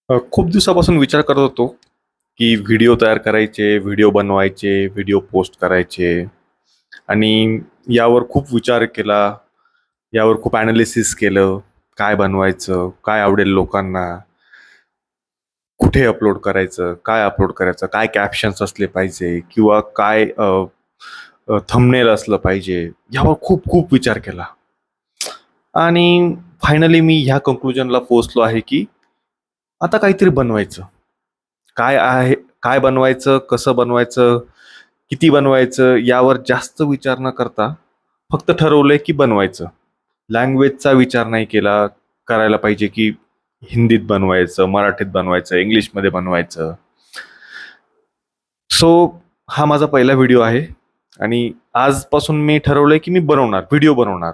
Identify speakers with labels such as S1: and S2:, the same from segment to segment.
S1: खूप दिवसापासून विचार करत होतो, की व्हिडिओ तयार करायचे, व्हिडिओ बनवायचे, व्हिडिओ पोस्ट करायचे आणि यावर खूप विचार केला, यावर खूप ॲनालिसिस केलं. काय बनवायचं? काय आवडेल लोकांना? कुठे अपलोड करायचं? काय अपलोड करायचं? काय कॅप्शन्स असले पाहिजे? किंवा काय थंबनेल असलं पाहिजे? यावर खूप खूप विचार केला आणि फायनली मी ह्या कन्क्लुजनला पोहोचलो आहे, की आता काहीतरी बनवायचं. काय आहे, काय बनवायचं, कसं बनवायचं, किती बनवायचं यावर जास्त विचार न करता फक्त ठरवलंय की बनवायचं. लँग्वेजचा विचार नाही केला, करायला पाहिजे की हिंदीत बनवायचं, मराठीत बनवायचं, इंग्लिशमध्ये बनवायचं. सो हा माझा पहिला व्हिडिओ आहे आणि आजपासून मी ठरवलंय की मी बनवणार, व्हिडिओ बनवणार.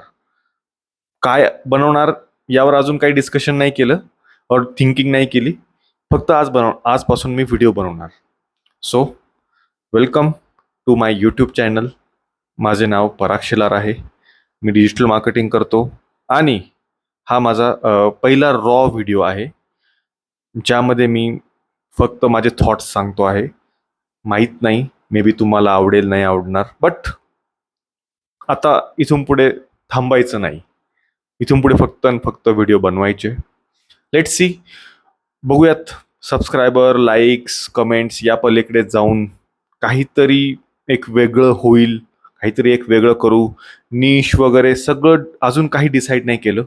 S1: काय बनवणार यावर अजून काही डिस्कशन नाही केलं और थिंकिंग नाही केली. फक्त आजपासून मी व्हिडिओ बनवणार. So welcome to my YouTube channel. माझे नाव पराग शेलार आहे. मी डिजिटल मार्केटिंग करतो आणि हा माझा पहिला रॉ व्हिडिओ आहे, ज्यामध्ये मी फक्त माझे थॉट्स सांगतो आहे. माहीत नाही, मे बी तुम्हाला आवडेल, नाही आवडणार. बट आता इथून पुढे थांबायचं नाही. इथून पुढे फक्त आणि फक्त व्हिडिओ बनवायचे. लेट्स सी, बघूयात सबस्क्रायबर, लाईक्स, कमेंट्स या पलीकडे जाऊन काहीतरी एक वेगळं होईल, काहीतरी एक वेगळं करू. निश वगैरे सगळं अजून काही डिसाईड नाही केलं.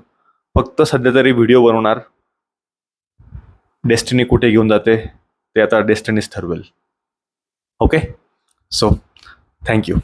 S1: फक्त सध्या तरी व्हिडिओ बनवणार. डेस्टिनी कुठे घेऊन जाते ते आता डेस्टिनीच ठरवेल. Okay, so thank you.